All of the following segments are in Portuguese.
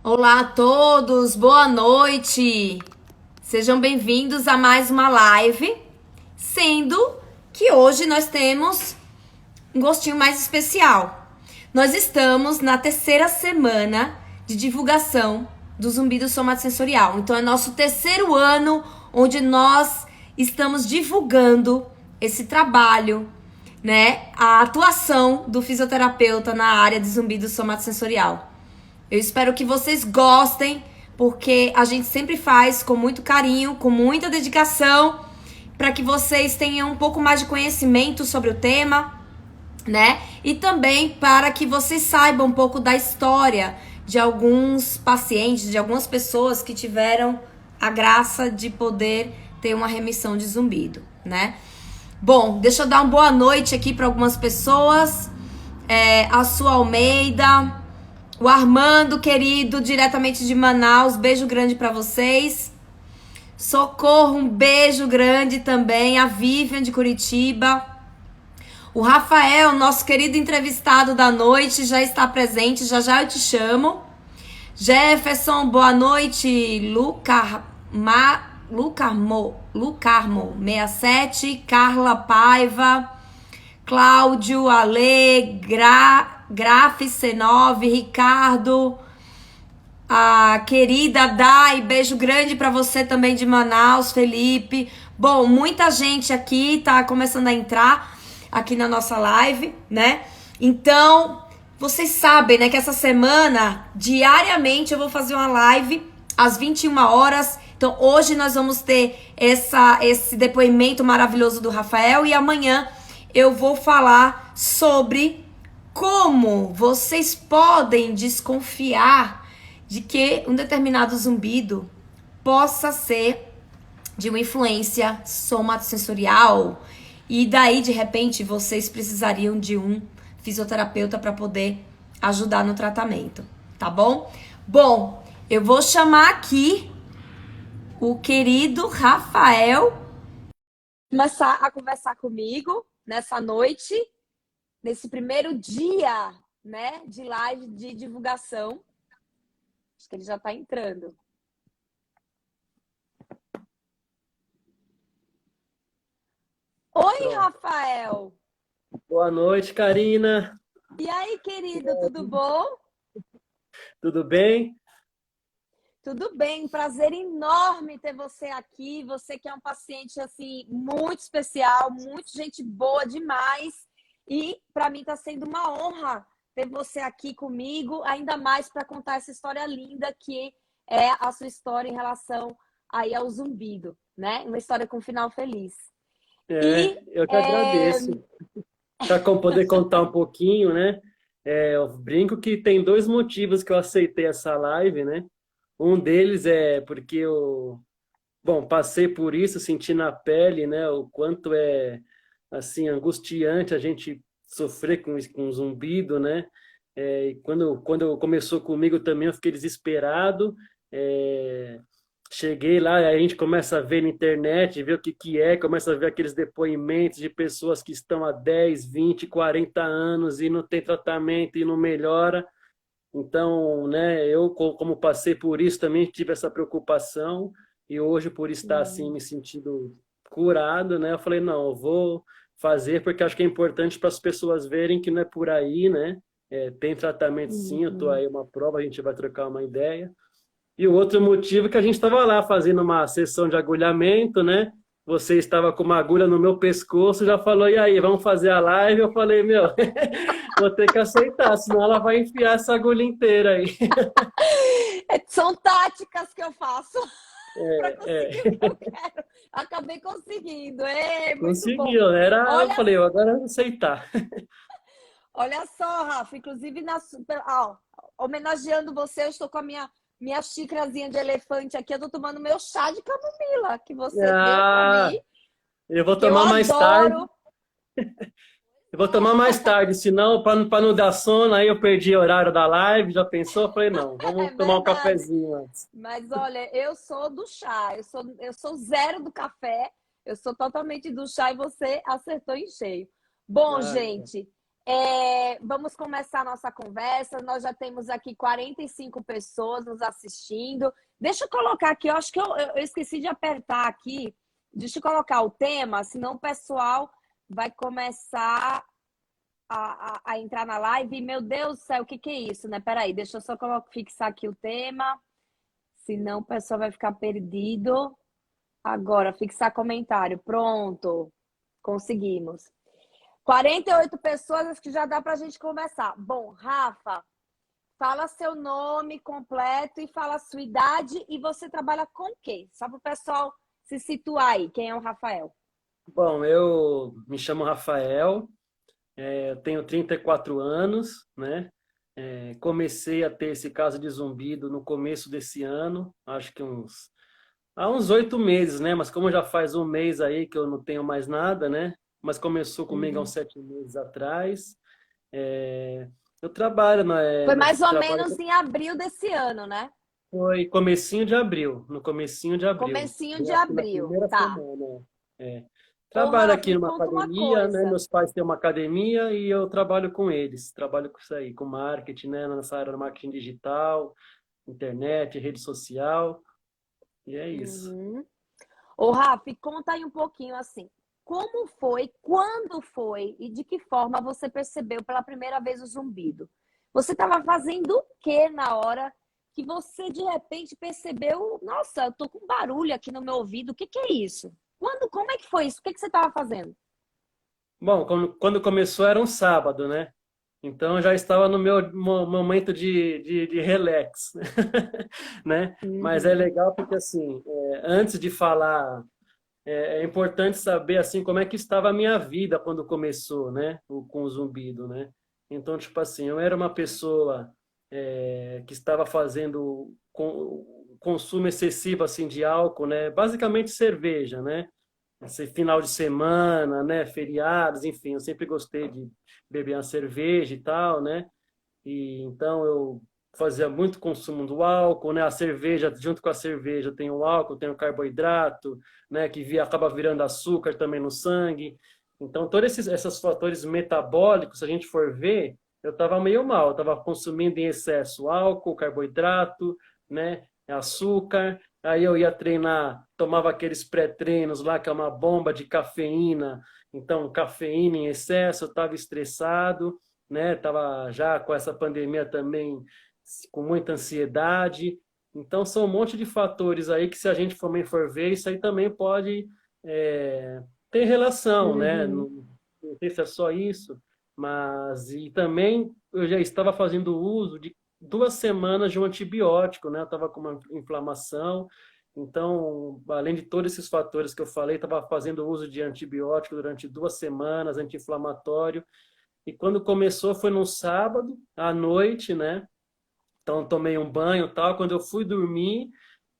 Olá a todos, boa noite. Sejam bem-vindos a mais uma live, sendo que hoje nós temos um gostinho mais especial. Nós estamos na terceira semana de divulgação do zumbido somatosensorial. Então é nosso terceiro ano onde nós estamos divulgando esse trabalho, né? A atuação do fisioterapeuta na área de zumbido somatosensorial. Eu espero que vocês gostem, porque a gente sempre faz com muito carinho, com muita dedicação, para que vocês tenham um pouco mais de conhecimento sobre o tema, né? E também para que vocês saibam um pouco da história de alguns pacientes, de algumas pessoas que tiveram a graça de poder ter uma remissão de zumbido, né? Bom, deixa eu dar uma boa noite aqui para algumas pessoas. A Sua Almeida, o Armando, querido, diretamente de Manaus, beijo grande para vocês. Socorro, um beijo grande também. A Vivian de Curitiba. O Rafael, nosso querido entrevistado da noite, já está presente, já já eu te chamo. Jefferson, boa noite. Lucarmo 67. Carla Paiva. Cláudio, Ale, Graf C9, Ricardo, a querida Dai, beijo grande para você também de Manaus, Felipe. Bom, muita gente aqui tá começando a entrar aqui na nossa live, né? Então, vocês sabem, né, que essa semana, diariamente, eu vou fazer uma live às 21 horas. Então, hoje nós vamos ter esse depoimento maravilhoso do Rafael e amanhã eu vou falar sobre como vocês podem desconfiar de que um determinado zumbido possa ser de uma influência somatosensorial e daí, de repente, vocês precisariam de um fisioterapeuta para poder ajudar no tratamento, tá bom? Bom, eu vou chamar aqui o querido Rafael começar a conversar comigo nessa noite, nesse primeiro dia, né, de live de divulgação. Acho que ele já está entrando. Oi, Pronto. Rafael. Boa noite, Karina. E aí, querido, tudo bom? Tudo bem? Tudo bem, prazer enorme ter você aqui. Você que é um paciente assim muito especial, muito gente boa demais. E para mim está sendo uma honra ter você aqui comigo, ainda mais para contar essa história linda que é a sua história em relação aí ao zumbido, né? Uma história com um final feliz. E Eu que agradeço. Para poder contar um pouquinho, né? Eu brinco que tem dois motivos que eu aceitei essa live, né? Um deles é porque bom, passei por isso, senti na pele, né? O quanto é, assim, angustiante a gente sofrer com zumbido, né? E quando começou comigo também, eu fiquei desesperado. É, Cheguei lá, aí a gente começa a ver na internet, ver o que que é, começa a ver aqueles depoimentos de pessoas que estão há 10, 20, 40 anos e não tem tratamento e não melhora. Então, né, como passei por isso, também tive essa preocupação e hoje por estar assim me sentindo curado, né, eu falei, não, eu vou fazer porque acho que é importante para as pessoas verem que não é por aí, né? Tem tratamento sim, eu tô aí uma prova, a gente vai trocar uma ideia. E o outro motivo é que a gente estava lá fazendo uma sessão de agulhamento, né? Você estava com uma agulha no meu pescoço, já falou, e aí, vamos fazer a live? Eu falei, meu, vou ter que aceitar, senão ela vai enfiar essa agulha inteira aí. são táticas que eu faço para É, conseguir o que eu quero. Acabei conseguindo. Muito bom. conseguiu, né? Eu Olha falei, agora eu vou aceitar. Olha só, Rafa, inclusive homenageando você, eu estou com a minha xícarazinha de elefante aqui, eu estou tomando meu chá de camomila que você deu para Ah, mim, eu vou que eu tomar mais tarde. adoro. Eu vou tomar mais tarde, senão, para não dar sono, aí eu perdi o horário da live, já pensou? Eu falei, não, É vamos tomar um verdade. cafezinho antes. Mas olha, eu sou do chá, eu sou zero do café, eu sou totalmente do chá e você acertou em cheio. Bom, Ah, gente, Vamos começar a nossa conversa. Nós já temos aqui 45 pessoas nos assistindo. Deixa eu colocar aqui, eu acho que eu esqueci de apertar aqui. Deixa eu colocar o tema, senão o pessoal vai começar a entrar na live. E, meu Deus do céu, o que que é isso, né? Peraí, deixa eu só fixar aqui o tema, senão o pessoal vai ficar perdido. Agora, fixar comentário. Pronto, conseguimos. 48 pessoas, acho que já dá para a gente conversar. Bom, Rafa, fala seu nome completo e fala a sua idade e você trabalha com o quê? Só para o pessoal se situar aí. Quem é o Rafael? Bom, eu me chamo Rafael, eu tenho 34 anos, né? Comecei a ter esse caso de zumbido no começo desse ano, acho que há uns 8 meses, né? Mas como já faz um mês aí que eu não tenho mais nada, né? Mas começou comigo há uns 7 meses atrás. É, eu trabalho, Foi no mais ou trabalho menos em abril desse ano, né? foi comecinho de abril, no comecinho de abril, Comecinho de bem aqui na abril, primeira tá. semana. É. Ô, Trabalho Rafa, aqui me numa conta uma academia, né? coisa. Meus pais têm uma academia e eu trabalho com eles. Trabalho com isso aí, com marketing, né? Nessa área do marketing digital, internet, rede social, e é isso. Uhum. Ô, Rafa, conta aí um pouquinho assim. Como foi, quando foi e de que forma você percebeu pela primeira vez o zumbido? Você estava fazendo o que na hora que você de repente percebeu, nossa, eu tô com um barulho aqui no meu ouvido, o que que é isso? Como é que foi isso? O que que você estava fazendo? Bom, quando começou era um sábado, né? Então eu já estava no meu momento de relax, né? Mas é Uhum. legal porque assim, antes de falar é importante saber assim como é que estava a minha vida quando começou, né, com o zumbido, né? Então, tipo assim, eu era uma pessoa que estava fazendo consumo excessivo assim de álcool, né? Basicamente cerveja, né? Esse final de semana, né? Feriados, enfim, eu sempre gostei de beber uma cerveja e tal, né? E então eu fazia muito consumo do álcool, né? A cerveja, junto com a cerveja, tem o álcool, tem o carboidrato, né? Acaba virando açúcar também no sangue. Então, todos esses fatores metabólicos, se a gente for ver, eu estava meio mal. Eu estava consumindo em excesso álcool, carboidrato, né? Açúcar. Aí eu ia treinar, tomava aqueles pré-treinos lá, que é uma bomba de cafeína. Então, cafeína em excesso, eu estava estressado, né? Tava já com essa pandemia também com muita ansiedade. Então são um monte de fatores aí que se a gente também for ver, isso aí também pode ter relação, né? Uhum. Não sei se é só isso, mas e também eu já estava fazendo uso de 2 semanas de um antibiótico, né? Eu estava com uma inflamação. Então, além de todos esses fatores que eu falei, estava fazendo uso de antibiótico durante 2 semanas, anti-inflamatório. E quando começou foi num sábado à noite, né? Então tomei um banho e tal. Quando eu fui dormir,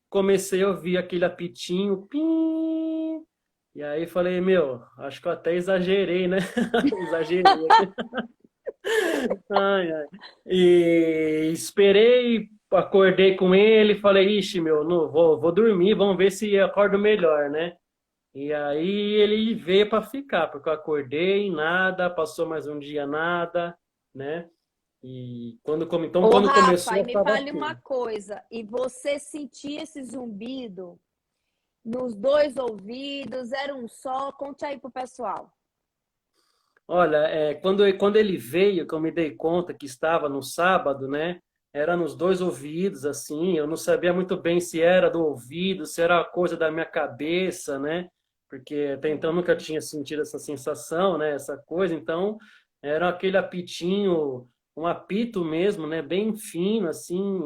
comecei a ouvir aquele apitinho, pim. E aí falei, meu, acho que eu até exagerei, né? Exagerei. Ai, ai. E esperei, acordei com ele, falei, ixi, meu, não vou dormir, vamos ver se acordo melhor, né? E aí ele veio para ficar, porque eu acordei, nada, passou mais um dia, nada, né? E então, Ô, quando Rafa, começou, e eu me estava fale uma assim. coisa. E você sentia esse zumbido nos dois ouvidos? Era um só? Conte aí pro pessoal. Olha, quando ele veio, que eu me dei conta que estava no sábado, né? Era nos dois ouvidos, assim. Eu não sabia muito bem se era do ouvido, se era coisa da minha cabeça, né? Porque até então eu nunca Uhum. tinha sentido essa sensação, né? Essa coisa. Então, era aquele apitinho, um apito mesmo, né? Bem fino, assim,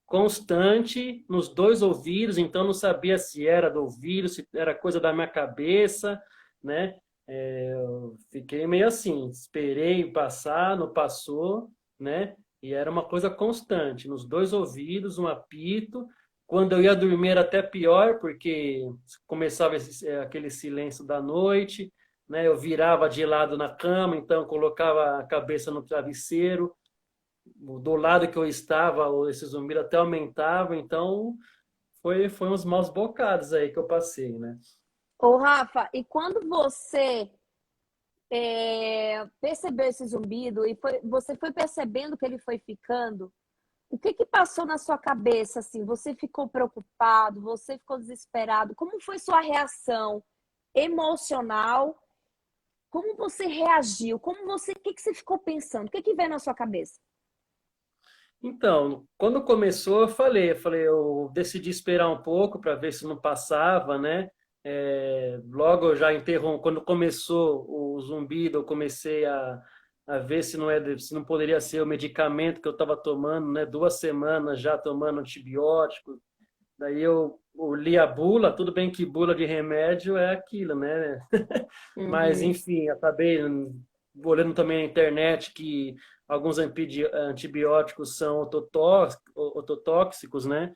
constante nos dois ouvidos. Então, não sabia se era do ouvido, se era coisa da minha cabeça, né? Eu fiquei meio assim, esperei passar, não passou, né? E era uma coisa constante, nos dois ouvidos, um apito. Quando eu ia dormir era até pior, porque começava aquele silêncio da noite, né? Eu virava de lado na cama, então colocava a cabeça no travesseiro. Do lado que eu estava, esse zumbido até aumentava, então foi uns maus bocados aí que eu passei, né? Ô, Rafa, e quando você percebeu esse zumbido e você foi percebendo que ele foi ficando, o que que passou na sua cabeça, assim? Você ficou preocupado? Você ficou desesperado? Como foi sua reação emocional? Como você reagiu? O que que você ficou pensando? O que que veio na sua cabeça? Então, quando começou, eu decidi esperar um pouco para ver se não passava, né? Logo eu já quando começou o zumbido, eu comecei a ver se não poderia ser o medicamento que eu estava tomando, né? 2 semanas já tomando antibiótico. Daí eu li a bula, tudo bem que bula de remédio é aquilo, né? Mas, Uhum, enfim, acabei olhando também na internet que alguns antibióticos são ototóxicos, né?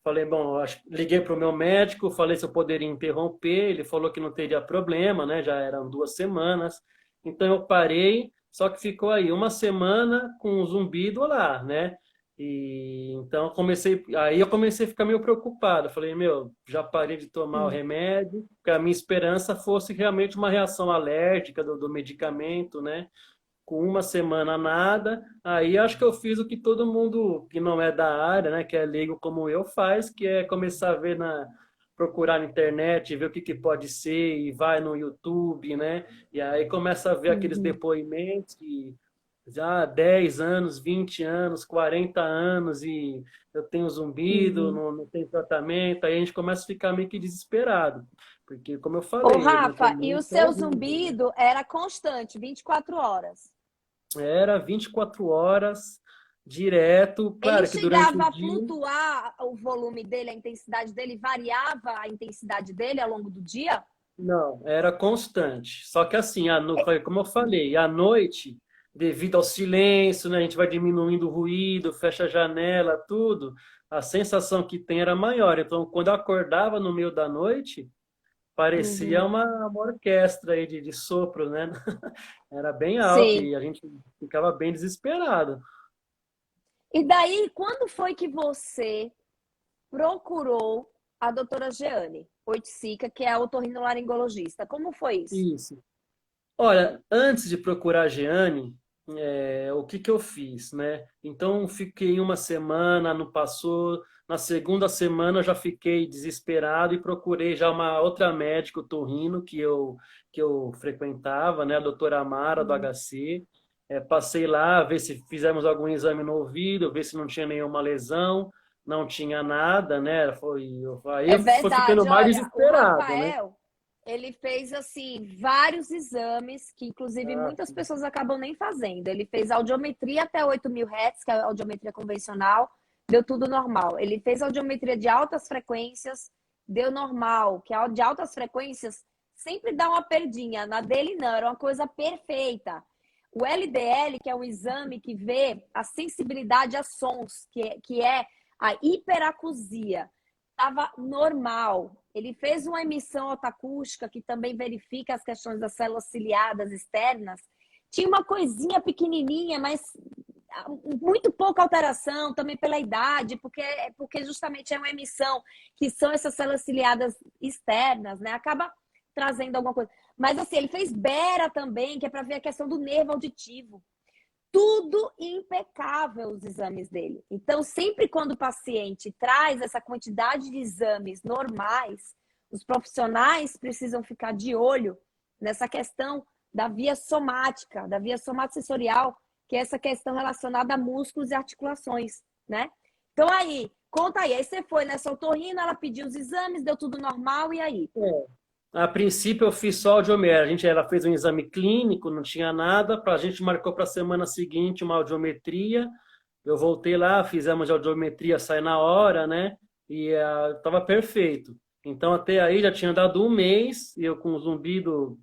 Falei, bom, liguei para o meu médico, falei se eu poderia interromper, ele falou que não teria problema, né? Já eram 2 semanas. Então eu parei, só que ficou aí 1 semana com o zumbido lá, né? E então aí eu comecei a ficar meio preocupado. Falei, meu, já parei de tomar o uhum. remédio, porque a minha esperança fosse realmente uma reação alérgica do medicamento, né? Com 1 semana nada, aí acho que eu fiz o que todo mundo que não é da área, né, que é leigo como eu, faz, que é começar a procurar na internet, ver o que pode ser, e vai no YouTube, né, e aí começa a ver aqueles Uhum, depoimentos que já há 10 anos, 20 anos, 40 anos, e eu tenho zumbido, uhum. não tem tratamento, aí a gente começa a ficar meio que desesperado, porque, como eu Ô, falei, no Rafa, e o começo é seu horrível, né? zumbido era constante, 24 horas. Era 24 horas direto. Ele Claro que durante o chegava a dia, flutuar o volume dele, a intensidade dele, variava a intensidade dele ao longo do dia? não, era constante. Só que assim, como eu falei, à noite, devido ao silêncio, né, a gente vai diminuindo o ruído, fecha a janela, tudo, a sensação que tem era maior. Então, quando eu acordava no meio da noite, parecia Uhum. uma orquestra aí de sopro, né? Era bem alto Sim. e a gente ficava bem desesperado. E daí, quando foi que você procurou a doutora Jeane Oiticica, que é a otorrinolaringologista? Como foi isso? Isso. Olha, antes de procurar a Jeane, o que que eu fiz, né? Então, fiquei 1 semana, não passou. Na segunda semana, eu já fiquei desesperado e procurei já uma outra médica, o torrino, que eu frequentava, né? A doutora Amara, do HC. Passei lá, ver se fizemos algum exame no ouvido, ver se não tinha nenhuma lesão. Não tinha nada, né? Aí É eu fui ficando verdade, mais olha, o desesperado, né? Rafael, ele fez assim vários exames que inclusive Ah, muitas pessoas acabam nem fazendo. Ele fez audiometria até 8.000 Hz, que é a audiometria convencional, deu tudo normal. Ele fez audiometria de altas frequências, deu normal, que a de altas frequências sempre dá uma perdinha. Na dele não, era uma coisa perfeita. O LDL, que é um exame que vê a sensibilidade a sons, que é a hiperacusia, estava normal. Ele fez uma emissão otacústica que também verifica as questões das células ciliadas externas. Tinha uma coisinha pequenininha, mas muito pouca alteração, também pela idade, porque justamente é uma emissão que são essas células ciliadas externas, né? Acaba trazendo alguma coisa. Mas assim, ele fez Bera também, que é para ver a questão do nervo auditivo. Tudo impecável os exames dele. Então, sempre quando o paciente traz essa quantidade de exames normais, os profissionais precisam ficar de olho nessa questão da via somática, da via somatosensorial, que é essa questão relacionada a músculos e articulações, né? Então, aí, conta aí. Aí você foi nessa otorrina, ela pediu os exames, deu tudo normal, e aí? a princípio eu fiz só audiometria. Ela fez um exame clínico, não tinha nada. A gente marcou para a semana seguinte uma audiometria. Eu voltei lá, fizemos a audiometria, sai na hora, né? E estava perfeito. Então até aí já tinha dado 1 mês e eu com o zumbido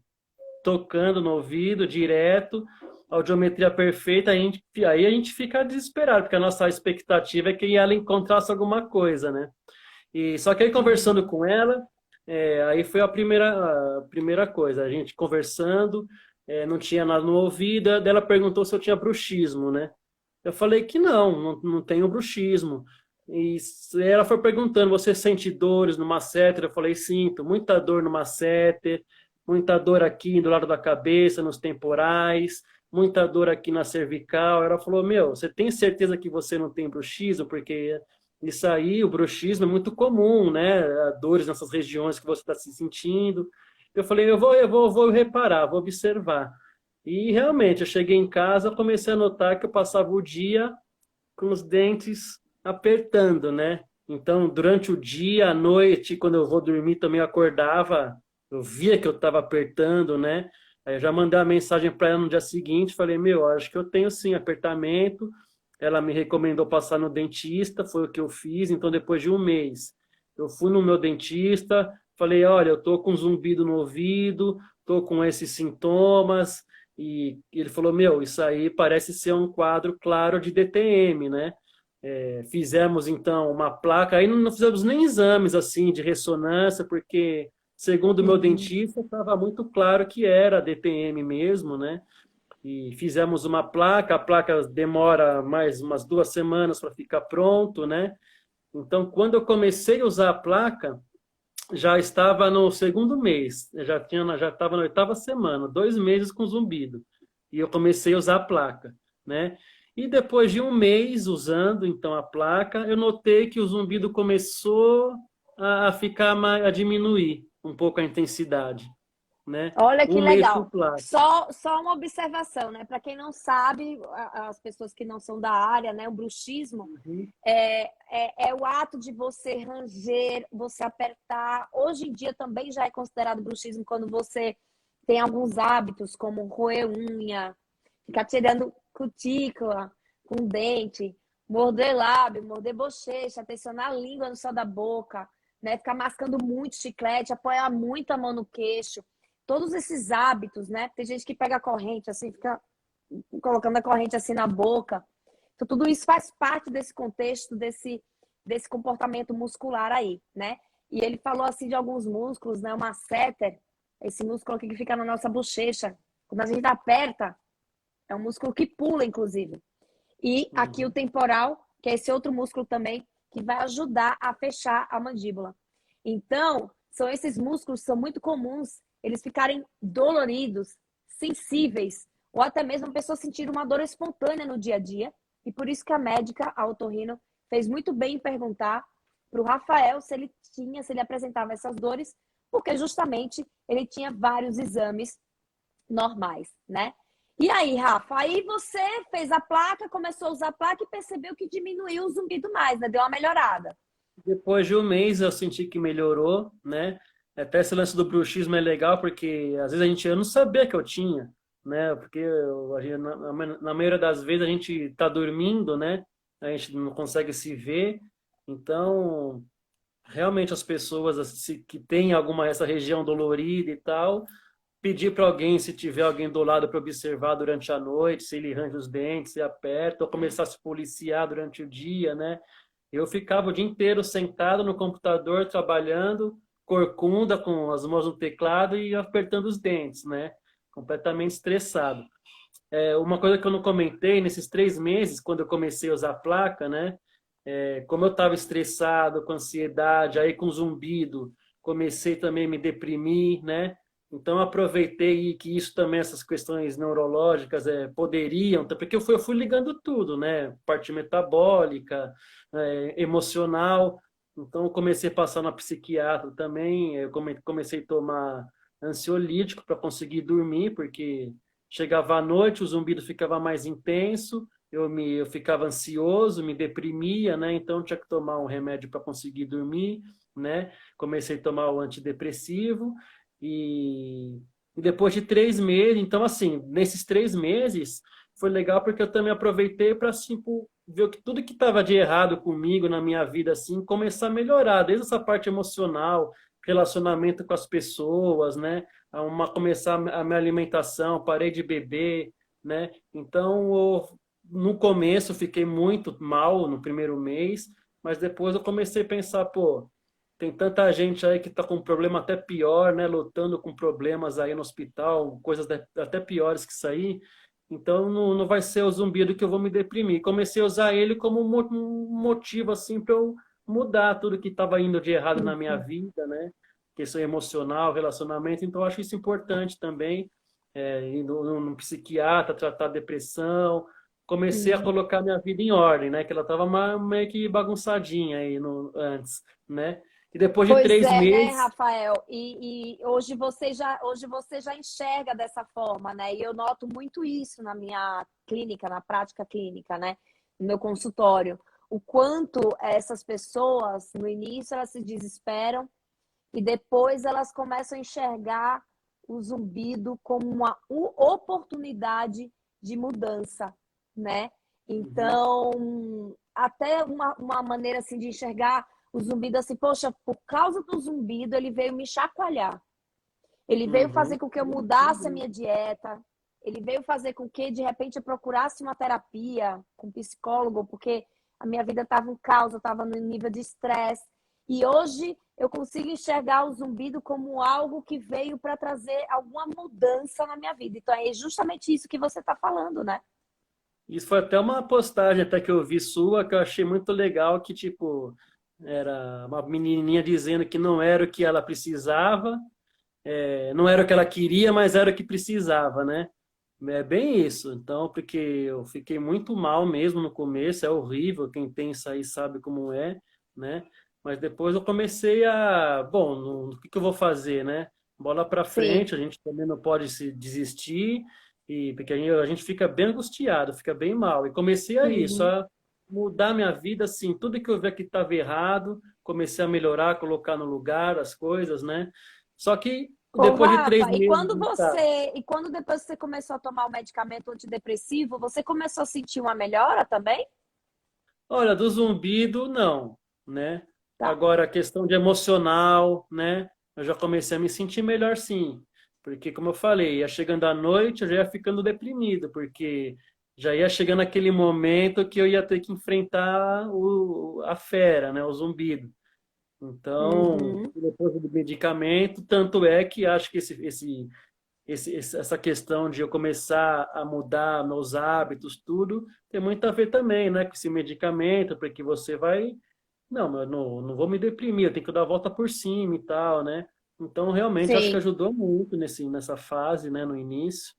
tocando no ouvido direto, audiometria perfeita. Aí a gente fica desesperado, porque a nossa expectativa é que ela encontrasse alguma coisa, né? E só que aí Uhum. conversando com ela, aí foi a primeira coisa, a gente conversando, não tinha nada no ouvido, daí ela perguntou se eu tinha bruxismo, né? Eu falei que não tenho bruxismo. E ela foi perguntando, você sente dores no masseter? Eu falei, sinto, muita dor no masseter, muita dor aqui do lado da cabeça, nos temporais, muita dor aqui na cervical. Ela falou, meu, você tem certeza que você não tem bruxismo? Porque isso aí, o bruxismo é muito comum, né? Dores nessas regiões que você está se sentindo. Eu falei, vou reparar, vou observar. E realmente, eu cheguei em casa, comecei a notar que eu passava o dia com os dentes apertando, né? Então, durante o dia, à noite, quando eu vou dormir, também eu acordava, eu via que eu estava apertando, né? Aí eu já mandei uma mensagem para ela no dia seguinte, falei, meu, acho que eu tenho sim apertamento. Ela me recomendou passar no dentista, foi o que eu fiz. Então, depois de um mês, eu fui no meu dentista, falei, olha, eu tô com zumbido no ouvido, tô com esses sintomas. E ele falou, meu, isso aí parece ser um quadro claro de DTM, né? Fizemos, então, uma placa, aí não fizemos nem exames, assim, de ressonância, porque, segundo o meu Uhum. dentista, estava muito claro que era DTM mesmo, né? E fizemos uma placa, a placa demora mais umas 2 semanas para ficar pronto, né? Então, quando eu comecei a usar a placa, já estava no segundo mês, já estava na 8ª semana, 2 meses com zumbido. E eu comecei a usar a placa, né? E depois de um mês usando, então, a placa, eu notei que o zumbido começou a ficar a diminuir um pouco a intensidade, né? Olha que Um mês com legal. placa. Só uma observação, né? Para quem não sabe, as pessoas que não são da área, né? O bruxismo Uhum, é o ato de você ranger, você apertar. Hoje em dia também já é considerado bruxismo quando você tem alguns hábitos, como roer unha, ficar tirando cutícula com dente, morder lábio, morder bochecha, tensionar a língua no céu da boca, né? Ficar mascando muito chiclete, apoiar muito a mão no queixo. Todos esses hábitos, né? Tem gente que pega a corrente, assim, fica colocando a corrente assim na boca. Então, tudo isso faz parte desse contexto, desse comportamento muscular aí, né? E ele falou assim de alguns músculos, né? O masseter, esse músculo aqui que fica na nossa bochecha. Quando a gente aperta, é um músculo que pula, inclusive. E aqui o uhum. temporal, que é esse outro músculo também, que vai ajudar a fechar a mandíbula. Então, são esses músculos que são muito comuns, eles ficarem doloridos, sensíveis, ou até mesmo a pessoa sentir uma dor espontânea no dia a dia. E por isso que a médica, a otorrino, fez muito bem em perguntar para o Rafael se ele apresentava essas dores, porque justamente ele tinha vários exames normais, né? E aí, Rafa, aí você fez a placa, começou a usar a placa e percebeu que diminuiu o zumbido mais, né? Deu uma melhorada. Depois de um mês eu senti que melhorou, né? Até esse lance do bruxismo é legal porque às vezes eu não sabia que eu tinha, né? Porque na maioria das vezes a gente tá dormindo, né? A gente não consegue se ver. Então, realmente as pessoas assim, que têm alguma essa região dolorida e tal, pedir para alguém, se tiver alguém do lado para observar durante a noite, se ele range os dentes, se aperta, ou começar a se policiar durante o dia, né? Eu ficava o dia inteiro sentado no computador, trabalhando, corcunda, com as mãos no teclado e apertando os dentes, né? Completamente estressado. Uma coisa que eu não comentei, nesses 3 meses, quando eu comecei a usar a placa, né? Como eu estava estressado, com ansiedade, aí com zumbido, comecei também a me deprimir, né? Então, aproveitei que isso também, essas questões neurológicas, poderiam, porque eu fui ligando tudo, né? Parte metabólica, emocional. Então, eu comecei a passar na psiquiatra também, eu comecei a tomar ansiolítico para conseguir dormir, porque chegava à noite, o zumbido ficava mais intenso, eu ficava ansioso, me deprimia, né? Então, eu tinha que tomar um remédio para conseguir dormir, né? Comecei a tomar o antidepressivo, e, e depois de 3 meses, então assim, nesses 3 meses foi legal porque eu também aproveitei para assim, ver tudo que estava de errado comigo na minha vida assim começar a melhorar, desde essa parte emocional, relacionamento com as pessoas, né? Começar a minha alimentação, parei de beber, né? Então, no começo fiquei muito mal no primeiro mês, mas depois eu comecei a pensar, pô, tem tanta gente aí que está com um problema até pior, né? Lutando com problemas aí no hospital, coisas até piores que isso aí. Então não vai ser o zumbido que eu vou me deprimir. Comecei a usar ele como um motivo assim para eu mudar tudo que estava indo de errado na minha vida, né? questão emocional, relacionamento, então eu acho isso importante também, ir num psiquiatra, tratar depressão, comecei a Sim. colocar minha vida em ordem, né, que ela estava meio que bagunçadinha aí antes, né, e depois de Pois três é, né, meses, Rafael? E hoje você já enxerga dessa forma, né? E eu noto muito isso na minha clínica, na prática clínica, né? No meu consultório. O quanto essas pessoas, no início, elas se desesperam e depois elas começam a enxergar o zumbido como uma oportunidade de mudança, né? uhum, Então, até uma maneira assim de enxergar o zumbido assim, poxa, por causa do zumbido ele veio me chacoalhar. Ele veio fazer uhum, com que eu mudasse a minha dieta. Ele veio fazer com que, de repente, eu procurasse uma terapia com um psicólogo, porque a minha vida estava um caos, eu estava no nível de estresse. E hoje eu consigo enxergar o zumbido como algo que veio para trazer alguma mudança na minha vida. Então é justamente isso que você está falando, né? isso foi até uma postagem até que eu vi sua, que eu achei muito legal, que tipo, era uma menininha dizendo que não era o que ela precisava, não era o que ela queria, mas era o que precisava, né? É bem isso. Então, porque eu fiquei muito mal mesmo no começo, é horrível, quem tem isso aí sabe como é, né? Mas depois eu comecei bom, o que que eu vou fazer, né? Bola para Sim. frente, a gente também não pode se desistir, e porque a gente fica bem angustiado, fica bem mal. E comecei a isso, Uhum. a mudar minha vida, assim, tudo que eu via que estava errado, comecei a melhorar, colocar no lugar as coisas, né? Só que Ô, depois de três Rafa, meses, tá. e quando depois você começou a tomar o medicamento antidepressivo, você começou a sentir uma melhora também? Olha, do zumbido, não, né? Tá. Agora, a questão de emocional, né? Eu já comecei a me sentir melhor, sim. Porque, como eu falei, ia chegando à noite, eu já ia ficando deprimido, porque já ia chegando aquele momento que eu ia ter que enfrentar a fera, né? O zumbido. Então, Uhum. depois do medicamento, tanto é que acho que essa questão de eu começar a mudar meus hábitos, tudo, tem muito a ver também, né, com esse medicamento, porque você vai, não, eu não vou me deprimir, eu tenho que dar a volta por cima e tal, né? Então, realmente, acho que Sim. ajudou muito nessa fase, né, no início.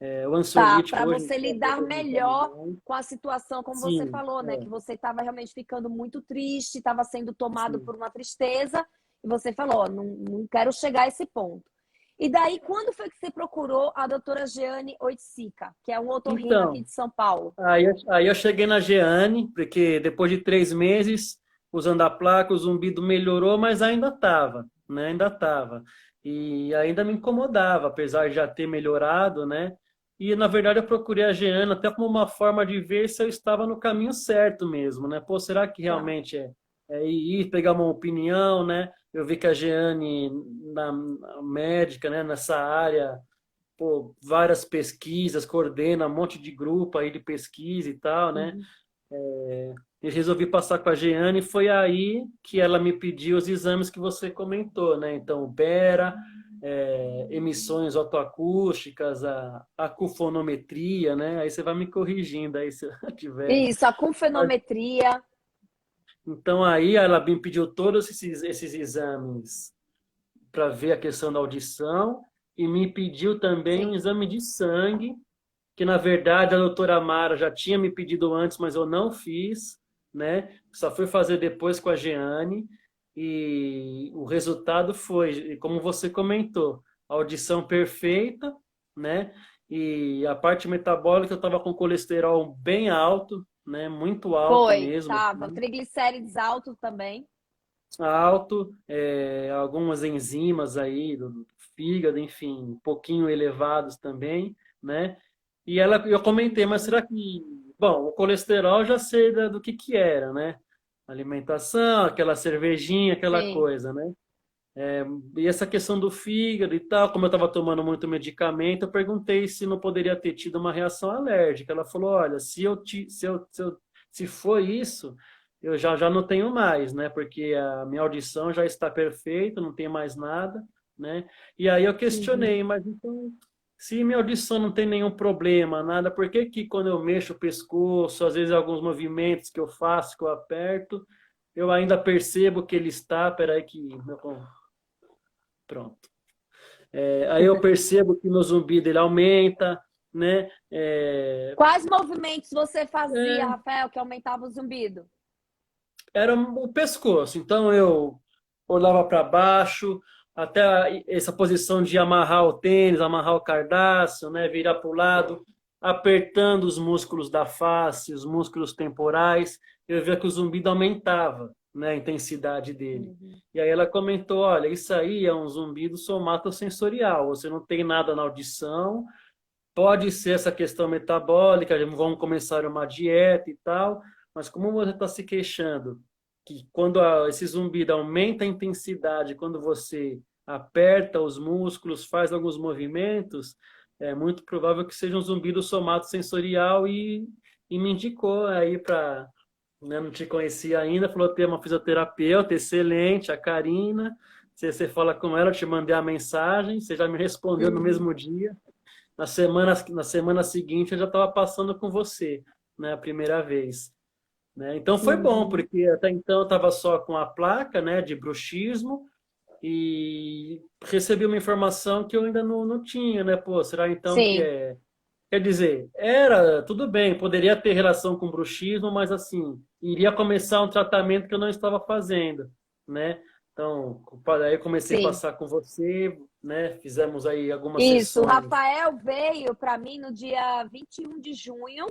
O Tá, ansiolítico para hoje você está lidar me ajudando melhor mais. com a situação, como você Sim, falou, né? Que você estava realmente ficando muito triste, estava sendo tomado sim. por uma tristeza, e você falou, ó, não quero chegar a esse ponto. E daí, quando foi que você procurou a doutora Jeane Oiticica, que é um otorrino aqui Então, de São Paulo? aí eu cheguei na Jeane, porque depois de 3 meses, usando a placa, o zumbido melhorou, mas ainda estava, né? Ainda estava. E ainda me incomodava, apesar de já ter melhorado, né? E, na verdade, eu procurei a Jeane até como uma forma de ver se eu estava no caminho certo mesmo, né? Pô, será que Tá. realmente é ir pegar uma opinião, né? Eu vi que a Jeane, na médica, né, nessa área, pô, várias pesquisas, coordena um monte de grupo aí de pesquisa e tal, né? Uhum. E resolvi passar com a Jeane, e foi aí que ela me pediu os exames que você comentou, né? Então, o Bera, emissões otoacústicas, a acufonometria, né? Aí você vai me corrigindo aí se eu tiver. Isso, a confenometria. Então, aí ela me pediu todos esses exames para ver a questão da audição e me pediu também um Sim. exame de sangue que na verdade a doutora Mara já tinha me pedido antes, mas eu não fiz, né? Só fui fazer depois com a Jeane e o resultado foi, como você comentou, a audição perfeita, né? E a parte metabólica eu estava com colesterol bem alto, né? Muito alto Foi, mesmo, tava. assim. Triglicérides alto também. Alto, algumas enzimas aí do fígado, enfim, um pouquinho elevados também, né? Eu comentei, mas Uhum. será que, bom, o colesterol eu já sei do que era, né? Alimentação, aquela cervejinha, aquela Sim. coisa, né? E essa questão do fígado e tal, como eu estava tomando muito medicamento, eu perguntei se não poderia ter tido uma reação alérgica. Ela falou, olha, se for isso, eu já não tenho mais, né? Porque a minha audição já está perfeita, não tem mais nada, né? E aí eu Uhum. questionei, mas então, se minha audição não tem nenhum problema, nada, por que que quando eu mexo o pescoço, às vezes alguns movimentos que eu faço, que eu aperto, eu ainda percebo que ele está, peraí que meu Pronto. Aí eu percebo que meu zumbido ele aumenta, né? Quais movimentos você fazia, É, Rafael, que aumentava o zumbido? era o pescoço. Então eu olhava para baixo, até essa posição de amarrar o tênis, amarrar o cardápio, né? Virar para o lado, apertando os músculos da face, os músculos temporais. Eu via que o zumbido aumentava, né? A intensidade dele. Uhum. E aí ela comentou: olha, isso aí é um zumbido somatosensorial. Você não tem nada na audição. Pode ser essa questão metabólica, vamos começar uma dieta e tal, mas como você está se queixando que quando esse zumbido aumenta a intensidade, quando você aperta os músculos, faz alguns movimentos, é muito provável que seja um zumbido somatosensorial e me indicou aí para, né, não te conhecia ainda, falou: tem uma fisioterapeuta excelente, a Karina, você fala com ela, eu te mandei a mensagem, você já me respondeu no Uhum. mesmo dia. Na semana seguinte eu já estava passando com você, né, a primeira vez, né? Então foi bom, Uhum. porque até então eu estava só com a placa, né, de bruxismo e recebi uma informação que eu ainda não tinha, né? Pô, será então que Sim, é? Quer dizer, era, tudo bem, poderia ter relação com bruxismo, mas assim, iria começar um tratamento que eu não estava fazendo, né? Então, aí eu comecei a sim. passar com você, né? Fizemos aí algumas Isso, o sessões. Rafael veio para mim no dia 21 de junho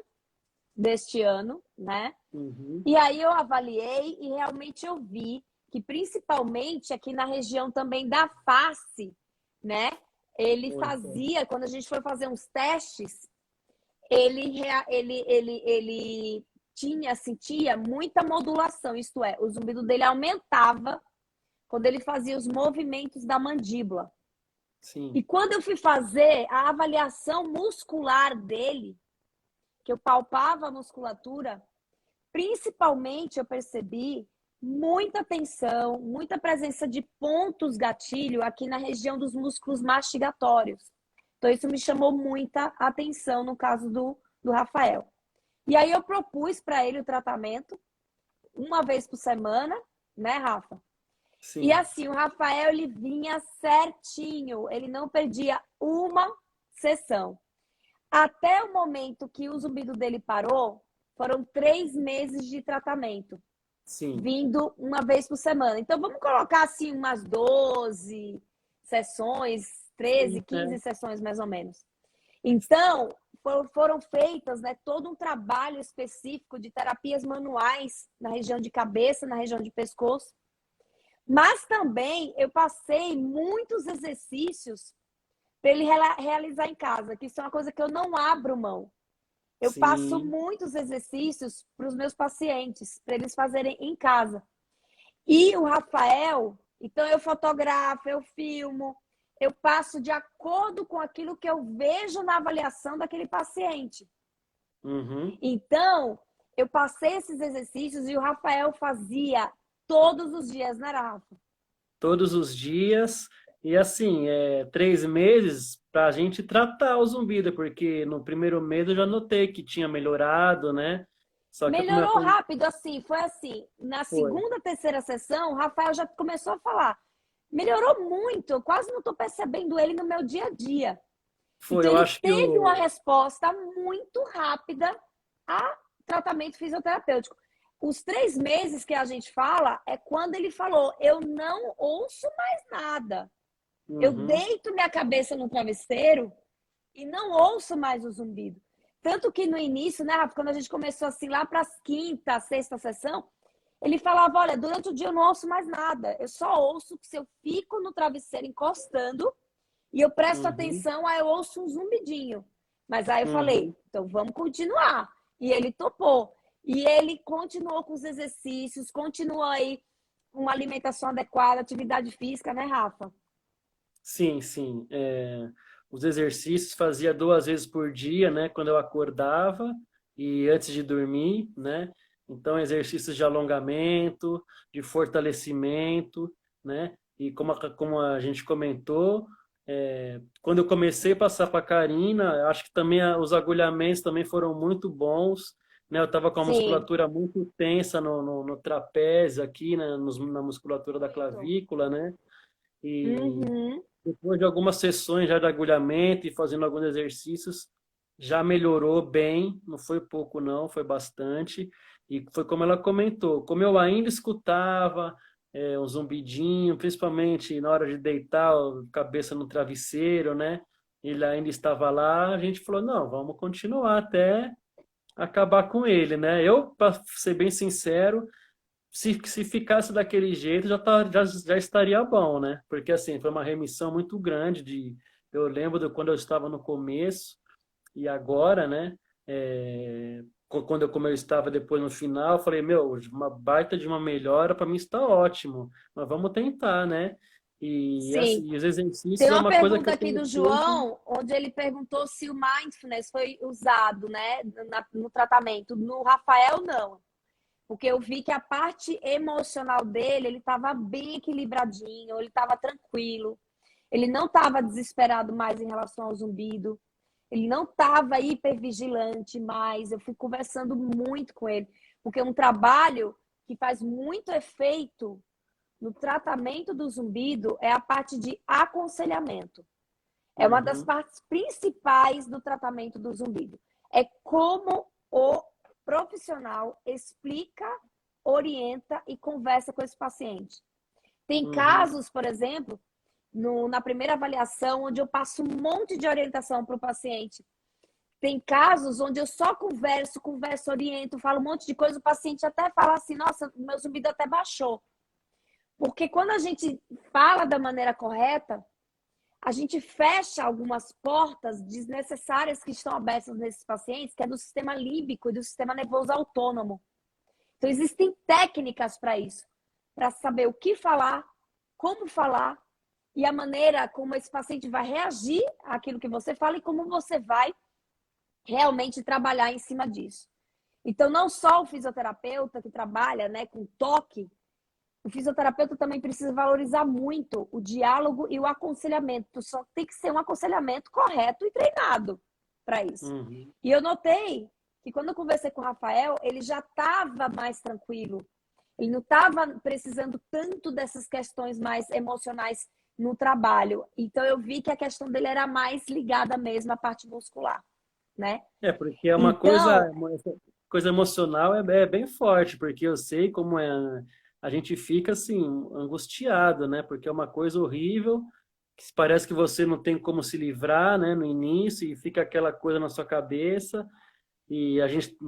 deste ano, né? Uhum. E aí eu avaliei e realmente eu vi que principalmente aqui na região também da face, né? Ele Muito. fazia, quando a gente foi fazer uns testes, ele sentia muita modulação, isto é, o zumbido dele aumentava quando ele fazia os movimentos da mandíbula. E Sim. quando eu fui fazer a avaliação muscular dele, que eu palpava a musculatura, principalmente eu percebi muita tensão, muita presença de pontos gatilho aqui na região dos músculos mastigatórios. Então, isso me chamou muita atenção no caso do Rafael. E aí eu propus para ele o tratamento uma vez por semana, né, Rafa? E Sim. assim, o Rafael ele vinha certinho, ele não perdia uma sessão. Até o momento que o zumbido dele parou, foram 3 meses de tratamento, Sim. vindo uma vez por semana. Então, vamos colocar assim umas 12 sessões, 13, Sim. 15 sessões mais ou menos. Então, foram feitas, né, todo um trabalho específico de terapias manuais na região de cabeça, na região de pescoço. Mas também eu passei muitos exercícios para ele realizar em casa, que isso é uma coisa que eu não abro mão. Eu passo Sim. muitos exercícios para os meus pacientes, para eles fazerem em casa. E o Rafael, então eu fotografo, eu filmo, eu passo de acordo com aquilo que eu vejo na avaliação daquele paciente. Uhum. Então, eu passei esses exercícios e o Rafael fazia todos os dias, né, Rafa? Todos os dias. E assim, 3 meses para a gente tratar o zumbido, porque no primeiro mês eu já notei que tinha melhorado, né? Só que como Melhorou rápido, assim, foi assim. Na foi, segunda, terceira sessão, o Rafael já começou a falar. Melhorou muito, eu quase não estou percebendo ele no meu dia a dia. Então, eu ele acho que teve uma o. resposta muito rápida a tratamento fisioterapêutico. Os 3 meses que a gente fala é quando ele falou: eu não ouço mais nada. Eu Uhum. deito minha cabeça no travesseiro e não ouço mais o zumbido. Tanto que no início, né, Rafa, quando a gente começou assim lá para as quinta, sexta sessão, ele falava: olha, durante o dia eu não ouço mais nada. Eu só ouço se eu fico no travesseiro encostando e eu presto Uhum. atenção, aí eu ouço um zumbidinho. Mas aí eu falei: Uhum. então vamos continuar. E ele topou. E ele continuou com os exercícios, continuou aí com uma alimentação adequada, atividade física, né, Rafa? Sim, sim. Os exercícios fazia 2 vezes por dia, né? Quando eu acordava e antes de dormir, né? Então, exercícios de alongamento, de fortalecimento, né? E como a gente comentou, quando eu comecei a passar para a Karina, acho que também os agulhamentos também foram muito bons, né? Eu estava com a Sim. musculatura muito tensa no trapézio aqui, né? Na musculatura da Muito. clavícula, né? E Uhum. depois de algumas sessões já de agulhamento e fazendo alguns exercícios, já melhorou bem, não foi pouco não, foi bastante. E foi como ela comentou, como eu ainda escutava um zumbidinho, principalmente na hora de deitar a cabeça no travesseiro, né? Ele ainda estava lá, a gente falou, não, vamos continuar até acabar com ele, né? Eu, para ser bem sincero, se ficasse daquele jeito, já estaria bom, né? Porque, assim, foi uma remissão muito grande eu lembro de quando eu estava no começo e agora, né? Como eu estava depois no final, eu falei, meu, uma baita de uma melhora, para mim está ótimo, mas vamos tentar, né? Sim. E os Tem exercícios é uma uma coisa que pergunta eu aqui tenho do feito. João, onde ele perguntou se o mindfulness foi usado, né, no tratamento. No Rafael, não. Porque eu vi que a parte emocional dele, ele estava bem equilibradinho, ele estava tranquilo, ele não estava desesperado mais em relação ao zumbido, ele não estava hipervigilante mais. Eu fui conversando muito com ele, porque é um trabalho que faz muito efeito no tratamento do zumbido é a parte de aconselhamento. É uma das Uhum, partes principais do tratamento do zumbido. É como o profissional explica, orienta e conversa com esse paciente. Tem uhum, casos, por exemplo, na primeira avaliação, onde eu passo um monte de orientação para o paciente. Tem casos onde eu só converso, oriento, falo um monte de coisa, o paciente até fala assim, nossa, meu zumbido até baixou. Porque quando a gente fala da maneira correta, a gente fecha algumas portas desnecessárias que estão abertas nesses pacientes, que é do sistema límbico e do sistema nervoso autônomo. Então, existem técnicas para isso, para saber o que falar, como falar e a maneira como esse paciente vai reagir àquilo que você fala e como você vai realmente trabalhar em cima disso. Então, não só o fisioterapeuta que trabalha, né, com toque, o fisioterapeuta também precisa valorizar muito o diálogo e o aconselhamento. Só tem que ser um aconselhamento correto e treinado para isso. uhum. E eu notei que quando eu conversei com o Rafael, ele já estava mais tranquilo. Ele não estava precisando tanto dessas questões mais emocionais no trabalho. Então eu vi que a questão dele era mais ligada mesmo à parte muscular, né? Porque é uma Então, essa coisa emocional é bem forte, porque eu sei como a gente fica assim, angustiado, né? Porque é uma coisa horrível, que parece que você não tem como se livrar, né, no início, e fica aquela coisa na sua cabeça, e a gente,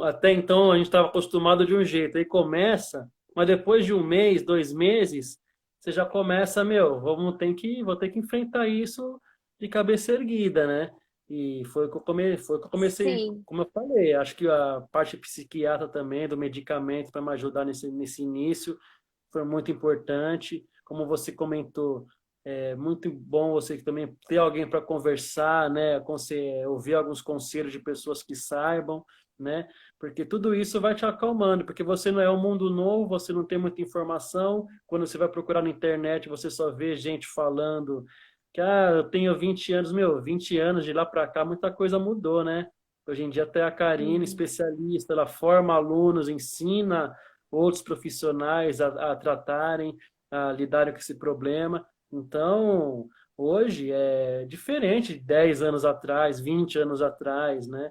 até então, a gente estava acostumado de um jeito, aí começa, mas depois de um mês, 2 meses, você já começa, meu, vou ter que enfrentar isso de cabeça erguida, né? E foi o que eu comecei, sim. como eu falei, acho que a parte psiquiatra também, do medicamento, para me ajudar nesse início, foi muito importante. Como você comentou, é muito bom você também ter alguém para conversar, né? Ouvir alguns conselhos de pessoas que saibam, né? Porque tudo isso vai te acalmando, porque você não é um mundo novo, você não tem muita informação. Quando você vai procurar na internet, você só vê gente falando que eu tenho 20 anos, meu, 20 anos de lá para cá, muita coisa mudou, né? Hoje em dia até a Karine, Uhum. especialista, ela forma alunos, ensina outros profissionais a tratarem, a lidarem com esse problema. Então, hoje é diferente de 10 anos atrás, 20 anos atrás, né?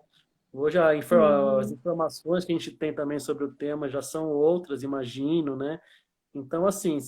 Hoje as Uhum. informações que a gente tem também sobre o tema já são outras, imagino, né? Então, assim,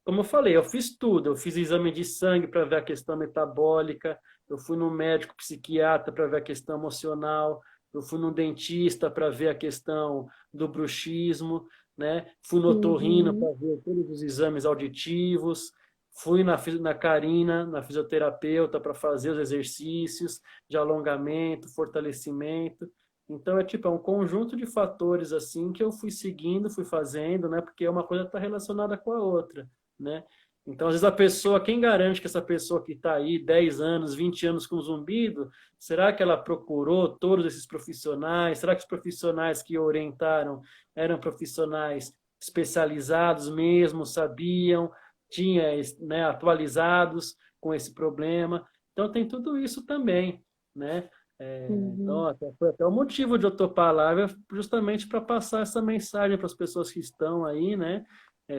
como eu falei, eu fiz tudo. Eu fiz exame de sangue para ver a questão metabólica, eu fui no médico psiquiatra para ver a questão emocional, eu fui no dentista para ver a questão do bruxismo, né? Fui no otorrino Uhum. para ver todos os exames auditivos, fui na Carina, na fisioterapeuta, para fazer os exercícios de alongamento, fortalecimento. Então é um conjunto de fatores assim que eu fui seguindo, fui fazendo, né? Porque uma coisa está relacionada com a outra, né? Então, às vezes a pessoa, quem garante que essa pessoa que está aí 10 anos, 20 anos com zumbido, será que ela procurou todos esses profissionais? Será que os profissionais que orientaram eram profissionais especializados mesmo, sabiam, tinha, né, atualizados com esse problema? Então tem tudo isso também, né? Uhum. Então, foi até o motivo de eu topar a live, justamente para passar essa mensagem para as pessoas que estão aí, né?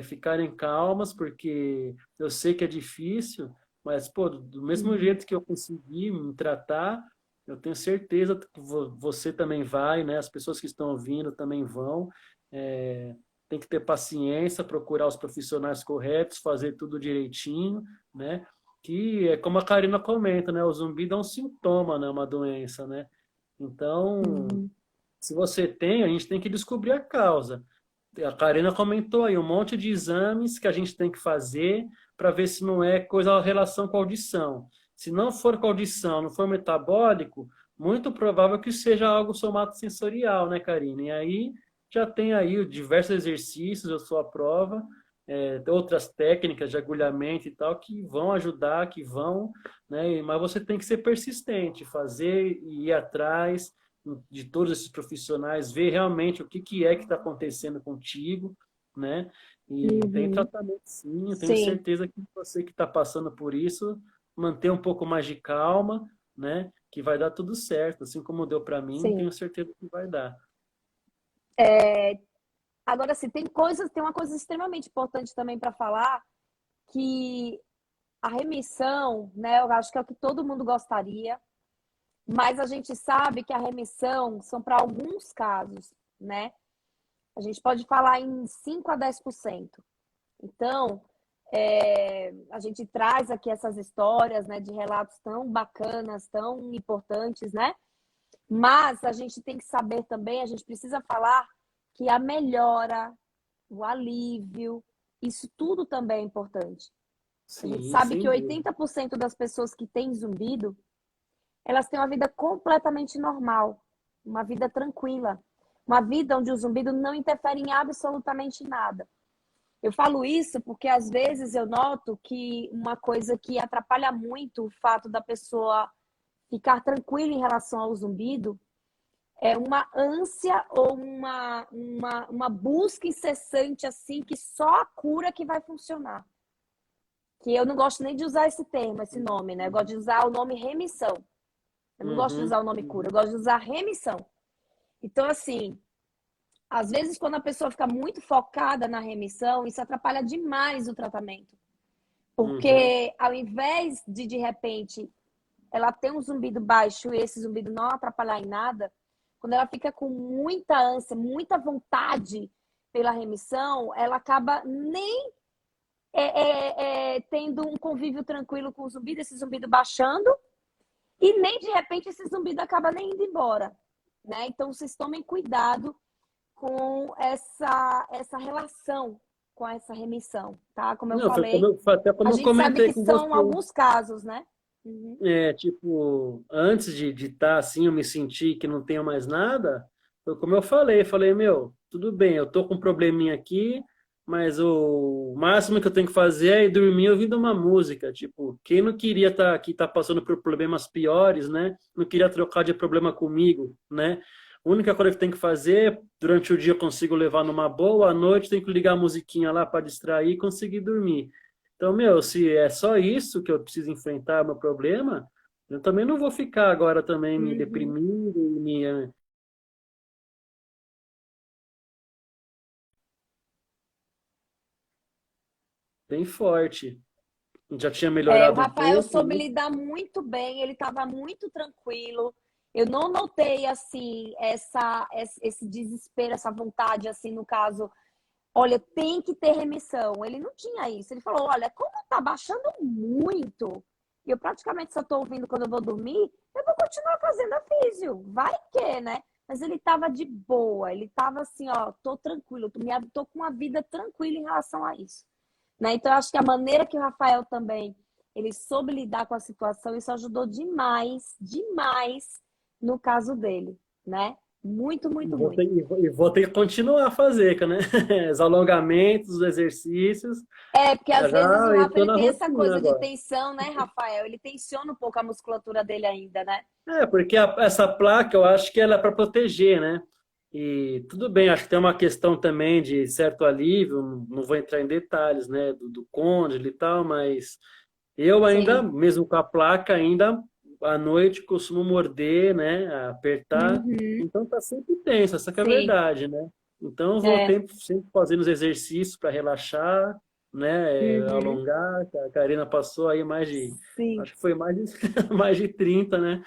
ficarem calmas, porque eu sei que é difícil, mas, pô, do mesmo Uhum. jeito que eu consegui me tratar, eu tenho certeza que você também vai, né? As pessoas que estão ouvindo também vão. É, tem que ter paciência, procurar os profissionais corretos, fazer tudo direitinho, né? Que é como a Karina comenta, né? O zumbido é um sintoma, né? Uma doença, né? Então, Uhum. se você tem, a gente tem que descobrir a causa. A Karina comentou aí um monte de exames que a gente tem que fazer para ver se não é coisa relação com a audição. Se não for com a audição, não for metabólico, muito provável que seja algo somatosensorial, né, Karina? E aí já tem aí diversos exercícios, eu sou a prova, outras técnicas de agulhamento e tal que vão ajudar, que vão, né? Mas você tem que ser persistente, fazer e ir atrás de todos esses profissionais, ver realmente o que que é que está acontecendo contigo, né? E tem Uhum. tratamento sim, eu tenho Sim, certeza que você que está passando por isso, manter um pouco mais de calma, né? Que vai dar tudo certo, assim como deu para mim, sim. tenho certeza que vai dar. Agora, assim, tem uma coisa extremamente importante também para falar, que a remissão, né, eu acho que é o que todo mundo gostaria, mas a gente sabe que a remissão são para alguns casos, né? A gente pode falar em 5 a 10%. Então, a gente traz aqui essas histórias, né, de relatos tão bacanas, tão importantes, né? Mas a gente tem que saber também, a gente precisa falar que a melhora, o alívio, isso tudo também é importante. A gente Sim, sabe que sem dúvida. 80% das pessoas que têm zumbido, elas têm uma vida completamente normal, uma vida tranquila, uma vida onde o zumbido não interfere em absolutamente nada. Eu falo isso porque às vezes eu noto que uma coisa que atrapalha muito o fato da pessoa ficar tranquila em relação ao zumbido é uma ânsia ou uma busca incessante assim que só a cura que vai funcionar. Que eu não gosto nem de usar esse termo, esse nome, né? Eu gosto de usar o nome remissão. Eu não gosto de Uhum, usar o nome cura, eu gosto de usar remissão. Então, assim, às vezes quando a pessoa fica muito focada na remissão, isso atrapalha demais o tratamento. uhum. Porque ao invés de repente, ela ter um zumbido baixo e esse zumbido não atrapalhar em nada, quando ela fica com muita ânsia, muita vontade pela remissão, ela acaba nem tendo um convívio tranquilo com o zumbido, esse zumbido baixando, e nem de repente esse zumbido acaba nem indo embora. Né? Então, vocês tomem cuidado com essa relação com essa remissão, tá? Como eu Não, falei, até a como eu gente sabe comentei que com são você. alguns casos, né? Uhum. Tipo, antes de estar assim, eu me senti que não tenho mais nada, foi como falei, meu, tudo bem, eu tô com um probleminha aqui, mas o máximo que eu tenho que fazer é ir dormir ouvindo uma música, tipo, quem não queria estar aqui, tá passando por problemas piores, né? Não queria trocar de problema comigo, né? A única coisa que tem que fazer, durante o dia eu consigo levar numa boa, à noite tem que ligar a musiquinha lá para distrair e conseguir dormir. Então, meu, se é só isso que eu preciso enfrentar, meu problema, eu também não vou ficar agora também me Uhum. deprimindo, bem forte. Já tinha O melhorado um Rafael pouco, soube né? lidar muito bem, ele estava muito tranquilo. Eu não notei assim esse desespero, essa vontade assim no caso. Olha, tem que ter remissão. Ele não tinha isso. Ele falou: olha, como tá baixando muito, e eu praticamente só tô ouvindo quando eu vou dormir, eu vou continuar fazendo a físio. Vai que, né? Mas ele tava de boa, ele tava assim, ó, tô tranquilo, tô com uma vida tranquila em relação a isso. Né? Então, eu acho que a maneira que o Rafael também ele soube lidar com a situação, isso ajudou demais, demais no caso dele, né? Muito, muito, muito. E vou ter que continuar a fazer, né? Os alongamentos, os exercícios. Porque às vezes o Já Rafa estou ele na tem essa rotina coisa de agora. tensão, né, Rafael? Ele tensiona um pouco a musculatura dele ainda, né? Porque essa placa eu acho que ela é para proteger, né? E tudo bem, acho que tem uma questão também de certo alívio, não vou entrar em detalhes, né, do côndilo e tal, mas eu ainda, Sim. mesmo com a placa, ainda à noite costumo morder, né, apertar, Uhum. então tá sempre tenso, essa que é a Sim. verdade, né? Então, eu vou sempre fazendo os exercícios para relaxar, né? Uhum. Alongar. A Karina passou aí Sim. acho que foi mais de 30, né?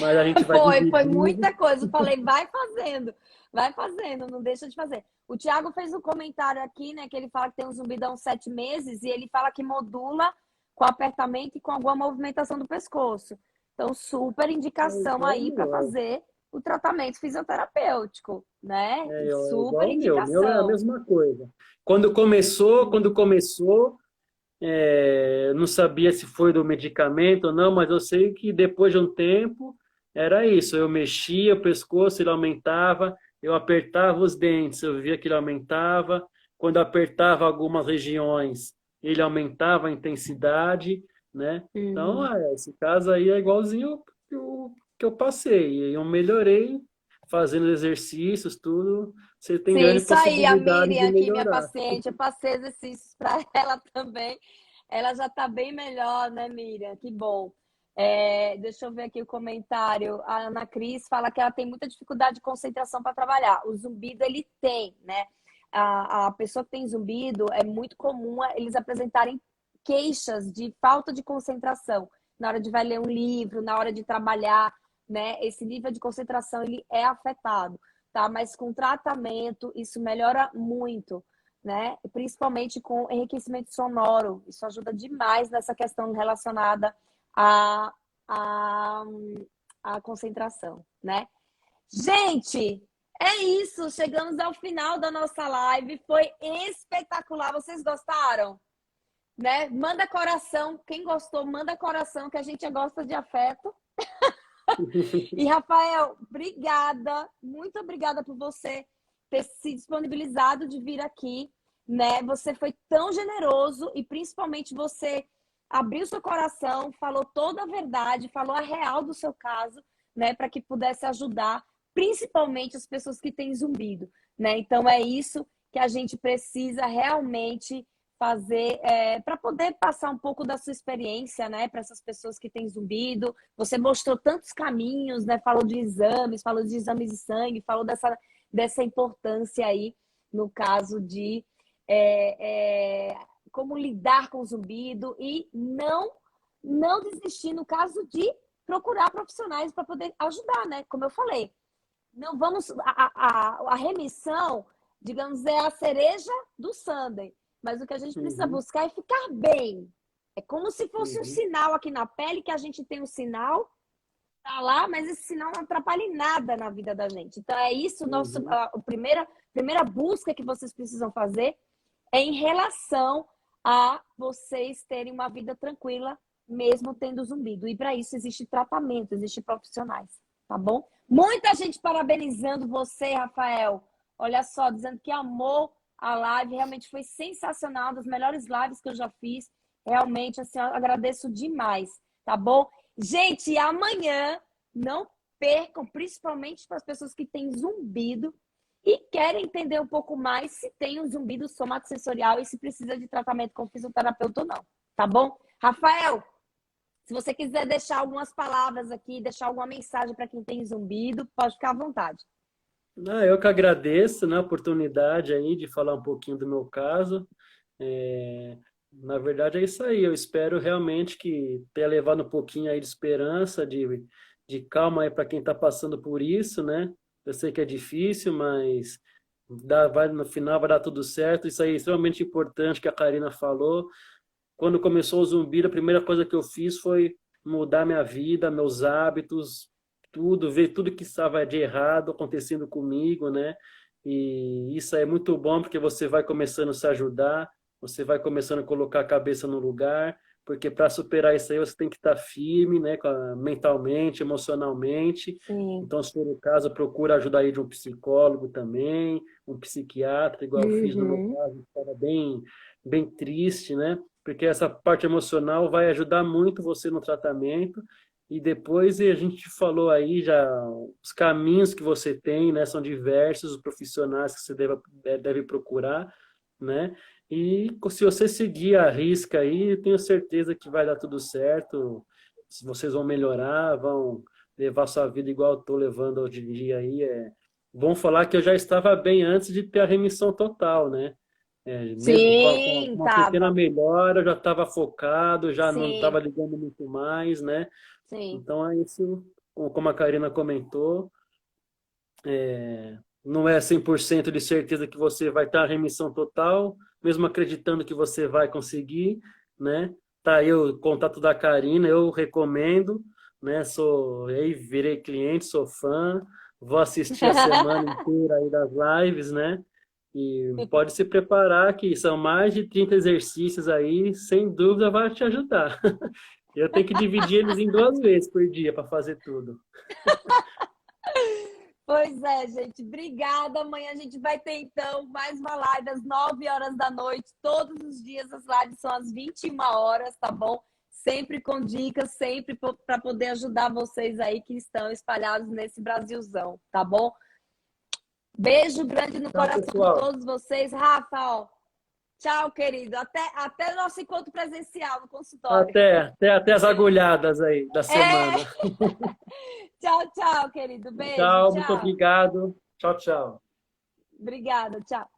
Mas a gente vai Foi dividindo. muita coisa. Eu falei, vai fazendo, não deixa de fazer. O Thiago fez um comentário aqui, né, que ele fala que tem um zumbido há uns 7 meses e ele fala que modula com apertamento e com alguma movimentação do pescoço. Então, super É indicação igual o aí para meu, fazer o tratamento fisioterapêutico, né? é Super igual o meu. O meu é a indicação. mesma coisa. Quando começou, eu não sabia se foi do medicamento ou não, mas eu sei que depois de um tempo era isso. Eu mexia o pescoço, ele aumentava, eu apertava os dentes, eu via que ele aumentava. Quando eu apertava algumas regiões, ele aumentava a intensidade, né? Então, Uhum. esse caso aí é igualzinho que eu passei. E eu melhorei fazendo exercícios, tudo. Você tem Sim, grande isso aí, a possibilidade de Miriam aqui, minha melhorar. paciente, eu passei exercícios para ela também. Ela já está bem melhor, né, Miriam? Que bom. Deixa eu ver aqui o comentário. A Ana Cris fala que ela tem muita dificuldade de concentração para trabalhar. O zumbido, ele tem, né? A pessoa que tem zumbido, é muito comum eles apresentarem queixas de falta de concentração na hora de vai ler um livro, na hora de trabalhar, né? Esse nível de concentração, ele é afetado, tá? Mas com tratamento, isso melhora muito, né? Principalmente com enriquecimento sonoro. Isso ajuda demais nessa questão relacionada à, à, à concentração, né? Gente, é isso. Chegamos ao final da nossa live. Foi espetacular. Vocês gostaram? Né? Manda coração. Quem gostou, manda coração, que a gente gosta de afeto. E, Rafael, obrigada, muito obrigada por você ter se disponibilizado de vir aqui, né? Você foi tão generoso e principalmente você abriu seu coração, falou toda a verdade, falou a real do seu caso, né? Para que pudesse ajudar, principalmente as pessoas que têm zumbido, né? Então é isso que a gente precisa realmente fazer para poder passar um pouco da sua experiência, né? Para essas pessoas que têm zumbido. Você mostrou tantos caminhos, né? Falou de exames de sangue, falou dessa importância aí, no caso de como lidar com o zumbido e não desistir no caso de procurar profissionais para poder ajudar, né? Como eu falei, não vamos. A remissão, digamos, é a cereja do sundae. Mas o que a gente precisa Uhum, buscar é ficar bem. É como se fosse um uhum, sinal aqui na pele, que a gente tem um sinal, tá lá, mas esse sinal não atrapalha em nada na vida da gente. Então é isso, uhum. a primeira busca que vocês precisam fazer é em relação a vocês terem uma vida tranquila, mesmo tendo zumbido. E para isso existe tratamento, existe profissionais, tá bom? Muita gente parabenizando você, Rafael. Olha só, dizendo que amou a live, realmente foi sensacional, das melhores lives que eu já fiz. Realmente, assim, eu agradeço demais, tá bom? Gente, amanhã não percam, principalmente para as pessoas que têm zumbido e querem entender um pouco mais se tem um zumbido somatosensorial e se precisa de tratamento com fisioterapeuta ou não, tá bom? Rafael, se você quiser deixar algumas palavras aqui, deixar alguma mensagem para quem tem zumbido, pode ficar à vontade. Eu que agradeço, né, a oportunidade aí de falar um pouquinho do meu caso. Na verdade é isso aí. Eu espero realmente que tenha levado um pouquinho aí de esperança, de calma aí para quem está passando por isso, né? Eu sei que é difícil, mas no final vai dar tudo certo. Isso aí é extremamente importante que a Karina falou. Quando começou o zumbi, a primeira coisa que eu fiz foi mudar minha vida, meus hábitos, tudo, ver tudo que estava de errado acontecendo comigo, né? E isso é muito bom porque você vai começando a se ajudar, você vai começando a colocar a cabeça no lugar, porque para superar isso aí você tem que estar firme, né? Mentalmente, emocionalmente. Sim. Então, se for o caso, procura ajuda aí de um psicólogo também, um psiquiatra, igual eu fiz no meu Uhum. caso, estava bem triste, né? Porque essa parte emocional vai ajudar muito você no tratamento. E depois a gente falou aí já os caminhos que você tem, né? São diversos, os profissionais que você deve procurar, né? E se você seguir a risca aí, eu tenho certeza que vai dar tudo certo. Vocês vão melhorar, vão levar sua vida igual eu estou levando hoje em dia aí, Vão falar que eu já estava bem antes de ter a remissão total, né? Mesmo com Sim, uma pequena tava. melhora, eu já estava focado, já não estava Sim, ligando muito mais, né? sim. Então, é isso, como a Karina comentou, não é 100% de certeza que você vai estar a remissão total, mesmo acreditando que você vai conseguir, né? Tá aí o contato da Karina, eu recomendo, né? Aí virei cliente, sou fã, vou assistir a semana inteira aí das lives, né? E pode se preparar que são mais de 30 exercícios aí, sem dúvida vai te ajudar. Eu tenho que dividir eles em 2 vezes por dia para fazer tudo. Pois é, gente. Obrigada. Amanhã a gente vai ter, então, mais uma live às 9 horas da noite. Todos os dias as lives são às 21 horas, tá bom? Sempre com dicas, sempre para poder ajudar vocês aí que estão espalhados nesse Brasilzão, tá bom? Beijo grande no Tchau, coração de pessoal. todos vocês. Rafa, ó. Tchau, querido. Até nosso encontro presencial no consultório. Até as agulhadas aí da semana. É. Tchau, tchau, querido. Beijo, Tchau, muito tchau. obrigado. Tchau, tchau. Obrigada, tchau.